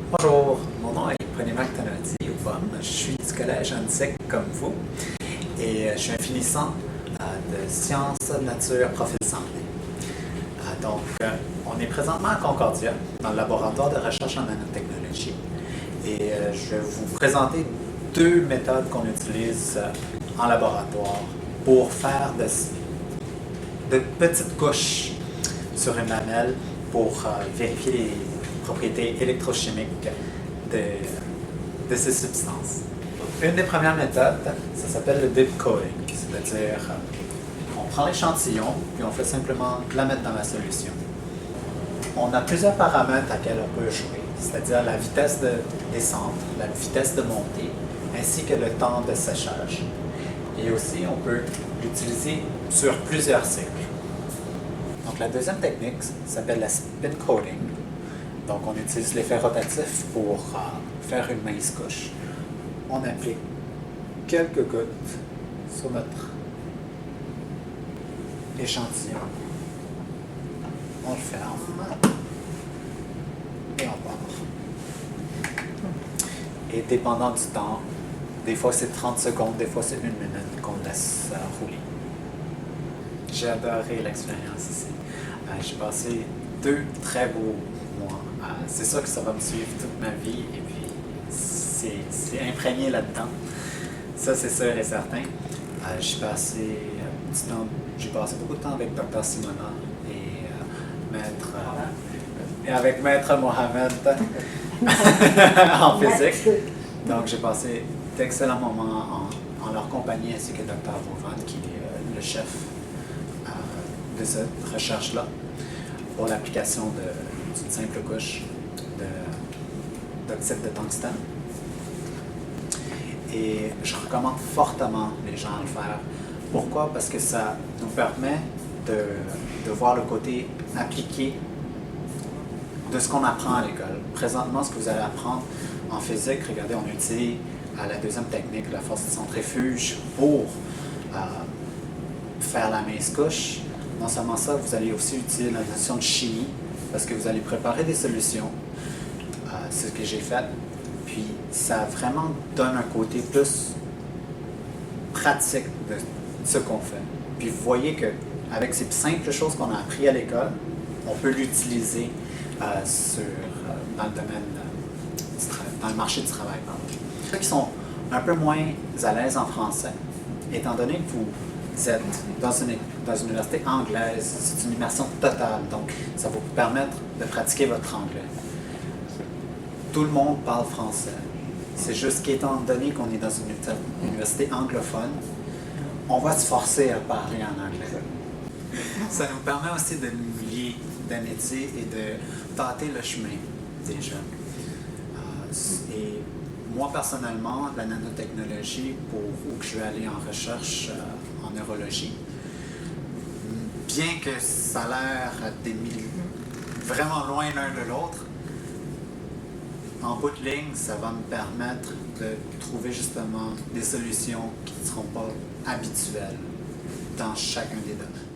Bonjour, mon nom est Prenemac Tanati ou POM. Je suis du collège Antic comme vous et je suis un finissant de sciences de nature profil santé. On est présentement à Concordia, dans le laboratoire de recherche en nanotechnologie et je vais vous présenter deux méthodes qu'on utilise en laboratoire pour faire de petites couches sur une lamelle pour vérifier les propriétés électrochimiques de ces substances. Une des premières méthodes, ça s'appelle le dip coating, c'est-à-dire on prend l'échantillon puis on fait simplement la mettre dans la solution. On a plusieurs paramètres à quels on peut jouer, c'est-à-dire la vitesse de descente, la vitesse de montée, ainsi que le temps de séchage. Et aussi, on peut l'utiliser sur plusieurs cycles. Donc, la deuxième technique s'appelle la spin coating. Donc, on utilise l'effet rotatif pour faire une mince couche. On applique quelques gouttes sur notre échantillon. On le ferme et on part. Et dépendant du temps, des fois c'est 30 secondes, des fois c'est 1 minute qu'on laisse rouler. J'ai adoré l'expérience ici. J'ai passé 2 très beaux mois. C'est sûr que ça va me suivre toute ma vie et puis c'est imprégné là-dedans. Ça, c'est sûr et certain. J'ai passé beaucoup de temps avec Dr. Simona et avec Maître Mohamed en physique. Donc, j'ai passé d'excellents moments en leur compagnie ainsi que Dr. Vauvant, qui est le chef de cette recherche-là pour l'application d'une simple couche d'oxyde de tungstène. Et je recommande fortement les gens à le faire. Pourquoi? Parce que ça nous permet de voir le côté appliqué de ce qu'on apprend à l'école. Présentement, ce que vous allez apprendre en physique, regardez, on utilise la deuxième technique, la force de centrifuge, pour faire la mince couche. Non seulement ça, vous allez aussi utiliser la notion de chimie, parce que vous allez préparer des solutions. C'est ce que j'ai fait. Puis, ça vraiment donne un côté plus pratique de ce qu'on fait. Puis, vous voyez qu'avec ces simples choses qu'on a apprises à l'école, on peut l'utiliser dans le domaine dans le marché du travail. Ceux qui sont un peu moins à l'aise en français, étant donné que vous êtes dans une université anglaise, c'est une immersion totale, donc ça va vous permettre de pratiquer votre anglais. Tout le monde parle français. C'est juste qu'étant donné qu'on est dans une université anglophone, on va se forcer à parler en anglais. Ça nous permet aussi de nous lier d'amitié et de tâter le chemin des jeunes. Et moi, personnellement, la nanotechnologie, où je vais aller en recherche en neurologie, bien que ça a l'air vraiment loin l'un de l'autre, en bout de ligne, ça va me permettre de trouver justement des solutions qui ne seront pas habituelles dans chacun des domaines.